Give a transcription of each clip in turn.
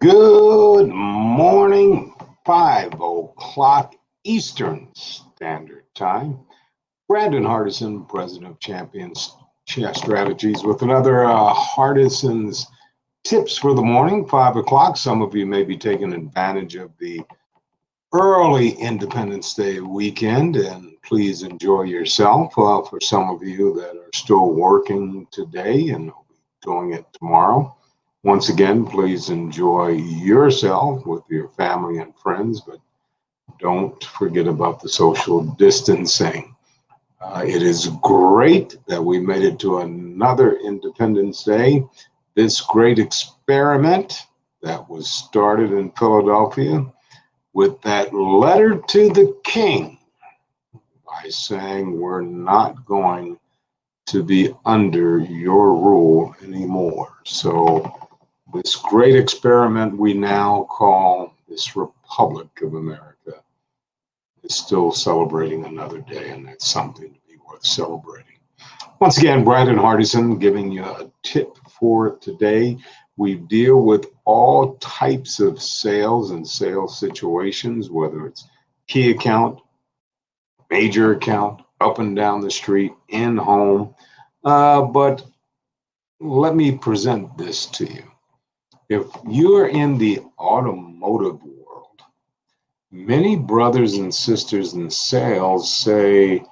Good morning, 5 o'clock Eastern Standard Time. Brandon Hardison, President of Champions Chess Strategies, with another Hardison's Tips for the Morning, 5 o'clock. Some of you may be taking advantage of the early Independence Day weekend, and please enjoy yourself. For some of you that are still working today and will be doing it tomorrow, once again, please enjoy yourself with your family and friends, but don't forget about the social distancing. It is great that we made it to another Independence Day. This great experiment that was started in Philadelphia with that letter to the king by saying we're not going to be under your rule anymore. So this great experiment we now call this Republic of America is still celebrating another day, and that's something to be worth celebrating. Once again, Brandon Hardison giving you a tip for today. We deal with all types of sales and sales situations, whether it's key account, major account, up and down the street, in home. But let me present this to you. If you are in the automotive world, many brothers and sisters in sales say,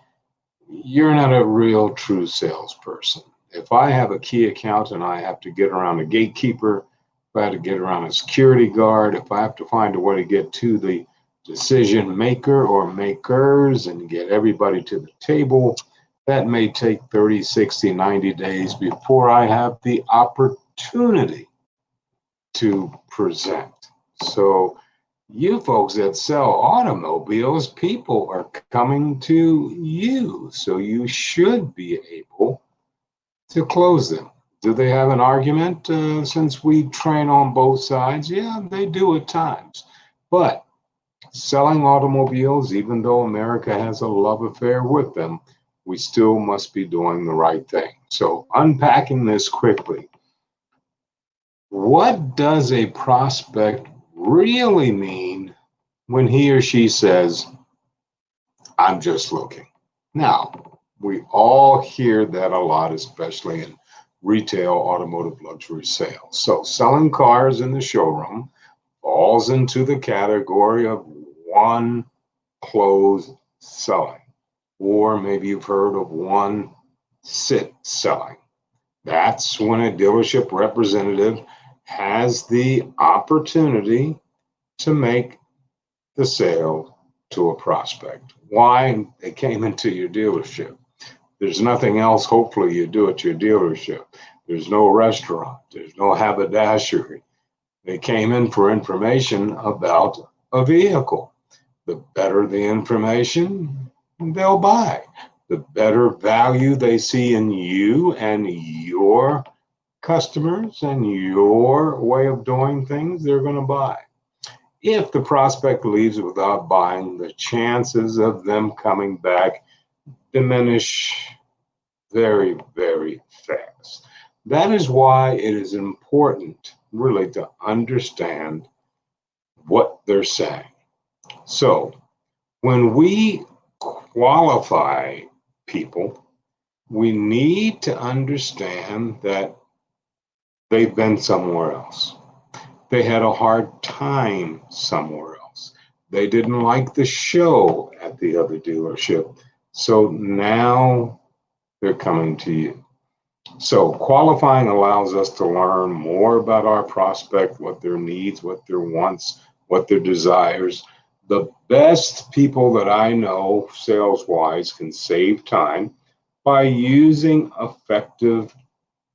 you're not a real true salesperson. If I have a key account and I have to get around a gatekeeper, if I have to get around a security guard, if I have to find a way to get to the decision maker or makers and get everybody to the table, that may take 30, 60, 90 days before I have the opportunity to present. So you folks that sell automobiles, people are coming to you. So you should be able to close them. Do they have an argument? Since we train on both sides, yeah, they do at times. But selling automobiles, even though America has a love affair with them, we still must be doing the right thing. So unpacking this quickly, what does a prospect really mean when he or she says, I'm just looking? Now, we all hear that a lot, especially in retail automotive luxury sales. So selling cars in the showroom falls into the category of one close selling, or maybe you've heard of one sit selling. That's when a dealership representative has the opportunity to make the sale to a prospect. Why? They came into your dealership. There's nothing else, hopefully, you do at your dealership. There's no restaurant. There's no haberdashery. They came in for information about a vehicle. The better the information, they'll buy. The better value they see in you and your customers and your way of doing things, they're going to buy. If the prospect leaves without buying, the chances of them coming back diminish very, very fast. That is why it is important, really, to understand what they're saying. So, when we qualify people, we need to understand that they've been somewhere else. They had a hard time somewhere else. They didn't like the show at the other dealership. So now they're coming to you. So qualifying allows us to learn more about our prospect, what their needs, what their wants, what their desires. The best people that I know sales-wise can save time by using effective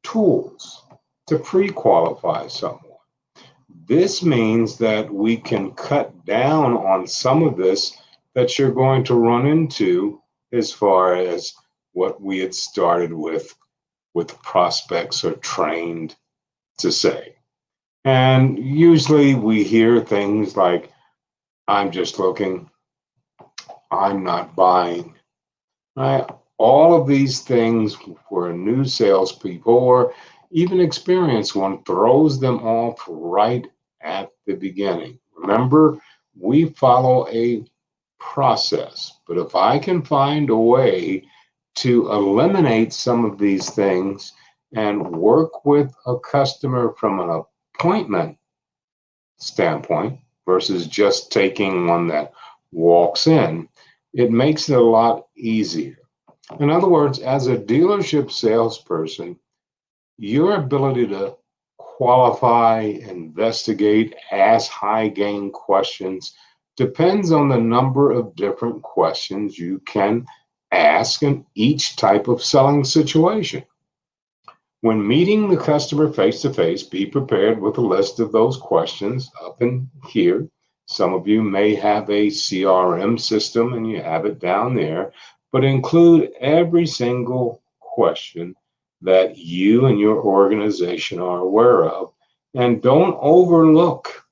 tools to pre-qualify someone. This means that we can cut down on some of this that you're going to run into as far as what we had started with prospects are trained to say. And usually we hear things like, I'm just looking, I'm not buying. Right? All of these things for new salespeople or even experienced one throws them off right at the beginning. Remember, we follow a process, but if I can find a way to eliminate some of these things and work with a customer from an appointment standpoint versus just taking one that walks in, it makes it a lot easier. In other words, as a dealership salesperson, your ability to qualify, investigate, ask high gain questions depends on the number of different questions you can ask in each type of selling situation. When meeting the customer face to face, be prepared with a list of those questions up in here. Some of you may have a CRM system and you have it down there, but include every single question that you and your organization are aware of. And don't overlook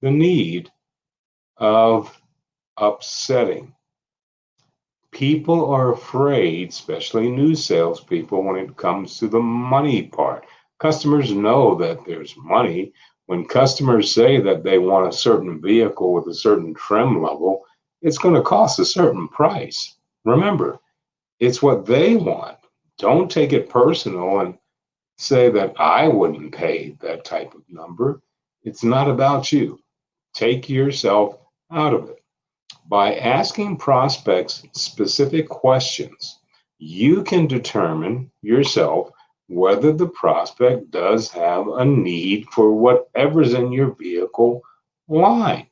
the need of upsetting. People are afraid, especially new salespeople, when it comes to the money part. Customers know that there's money. When customers say that they want a certain vehicle with a certain trim level, it's going to cost a certain price. Remember, it's what they want. Don't take it personal and say that I wouldn't pay that type of number. It's not about you. Take yourself out of it. By asking prospects specific questions, you can determine yourself whether the prospect does have a need for whatever's in your vehicle line.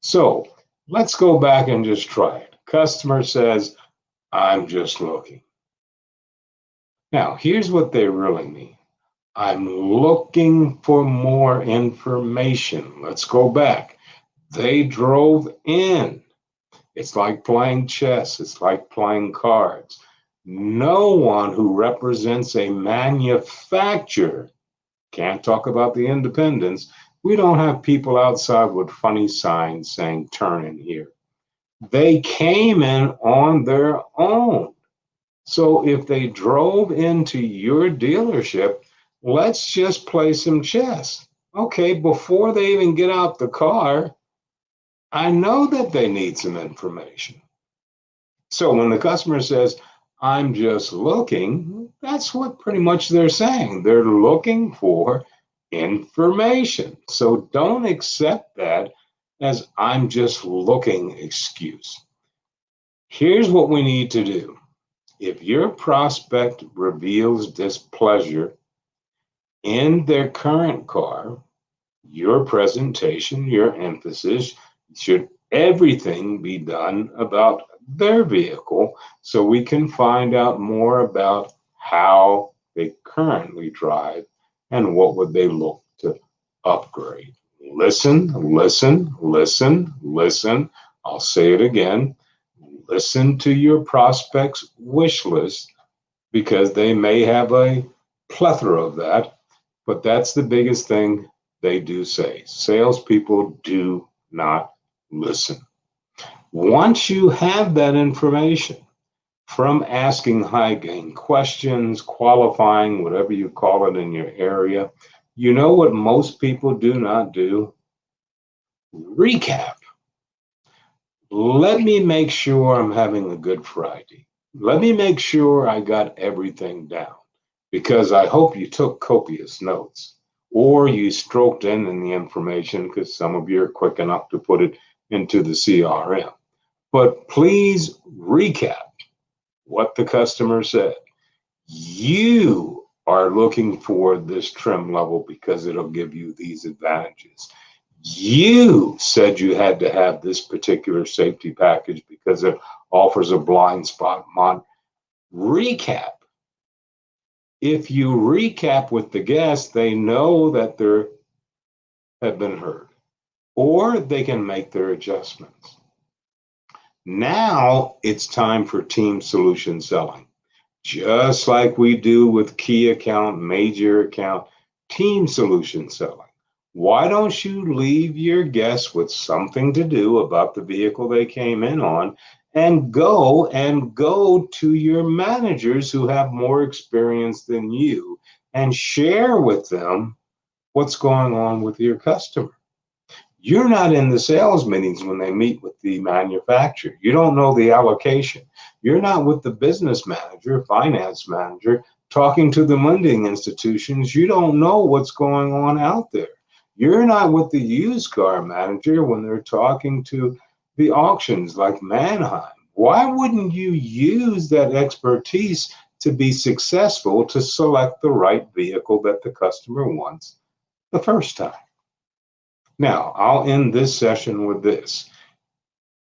So let's go back and just try it. Customer says, I'm just looking. Now, here's what they really mean. I'm looking for more information. Let's go back. They drove in. It's like playing chess. It's like playing cards. No one who represents a manufacturer can't talk about the independents. We don't have people outside with funny signs saying turn in here. They came in on their own. So if they drove into your dealership, let's just play some chess. Okay, before they even get out the car, I know that they need some information. So when the customer says, I'm just looking, that's what pretty much they're saying. They're looking for information. So don't accept that as I'm just looking excuse. Here's what we need to do. If your prospect reveals displeasure in their current car, your presentation, your emphasis should everything be done about their vehicle so we can find out more about how they currently drive and what would they look to upgrade. Listen, listen, listen, listen. I'll say it again. Listen to your prospect's wish list because they may have a plethora of that, but that's the biggest thing they do say. Salespeople do not listen. Once you have that information from asking high gain questions, qualifying, whatever you call it in your area, you know what most people do not do? Recap. Let me make sure I'm having a good Friday. Let me make sure I got everything down because I hope you took copious notes or you stroked in the information because some of you are quick enough to put it into the CRM. But please recap what the customer said. You are looking for this trim level because it'll give you these advantages. You said you had to have this particular safety package because it offers a blind spot mod. Recap. If you recap with the guest, they know that they have been heard, or they can make their adjustments. Now it's time for team solution selling. Just like we do with key account, major account, team solution selling. Why don't you leave your guests with something to do about the vehicle they came in on and go to your managers who have more experience than you and share with them what's going on with your customer. You're not in the sales meetings when they meet with the manufacturer. You don't know the allocation. You're not with the business manager, finance manager, talking to the lending institutions. You don't know what's going on out there. You're not with the used car manager when they're talking to the auctions like Manheim. Why wouldn't you use that expertise to be successful to select the right vehicle that the customer wants the first time? Now, I'll end this session with this.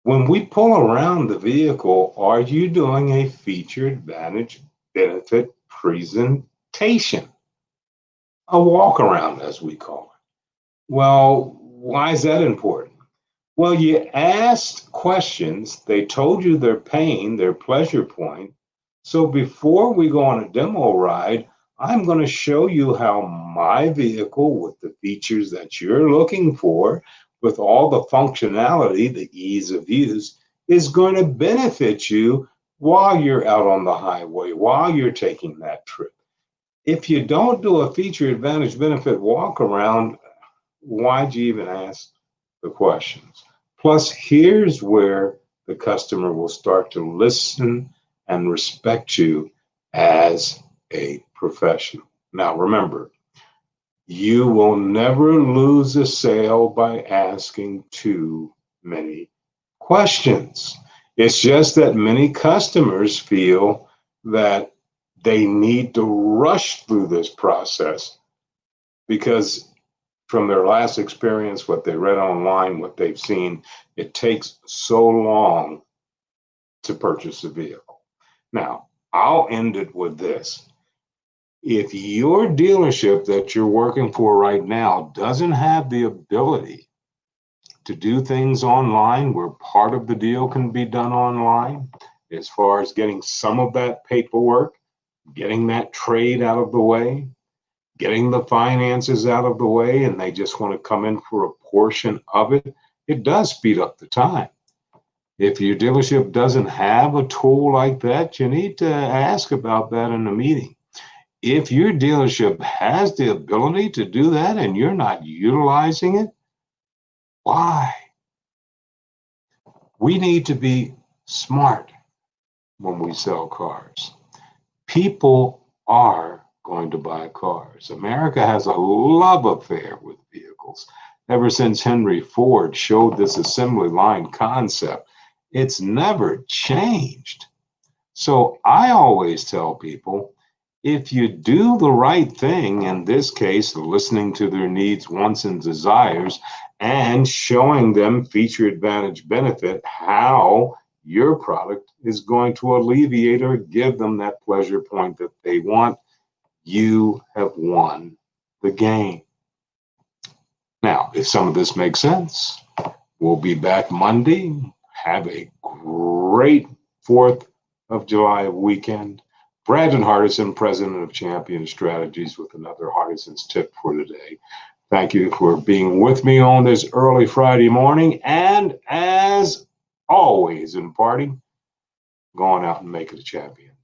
When we pull around the vehicle, are you doing a feature advantage benefit presentation? A walk around, as we call it. Well, why is that important? Well, you asked questions, they told you their pain, their pleasure point. So before we go on a demo ride, I'm going to show you how my vehicle, with the features that you're looking for, with all the functionality, the ease of use, is going to benefit you while you're out on the highway, while you're taking that trip. If you don't do a feature advantage benefit walk around, why'd you even ask the questions? Plus, here's where the customer will start to listen and respect you as a professional. Now, remember, you will never lose a sale by asking too many questions. It's just that many customers feel that they need to rush through this process because from their last experience, what they read online, what they've seen, it takes so long to purchase a vehicle. Now, I'll end it with this. If your dealership that you're working for right now doesn't have the ability to do things online where part of the deal can be done online, as far as getting some of that paperwork, getting that trade out of the way, getting the finances out of the way, and they just want to come in for a portion of it, it does speed up the time. If your dealership doesn't have a tool like that, you need to ask about that in a meeting. If your dealership has the ability to do that and you're not utilizing it, why? We need to be smart when we sell cars. People are going to buy cars. America has a love affair with vehicles. Ever since Henry Ford showed this assembly line concept, it's never changed. So I always tell people, if you do the right thing, in this case, listening to their needs, wants, and desires, and showing them feature advantage benefit, how your product is going to alleviate or give them that pleasure point that they want, you have won the game. Now, if some of this makes sense, we'll be back Monday. Have a great 4th of July weekend. Brandon Hardison, president of Champion Strategies, with another Hardison's tip for today. Thank you for being with me on this early Friday morning. And as always in parting, go on out and make it a champion.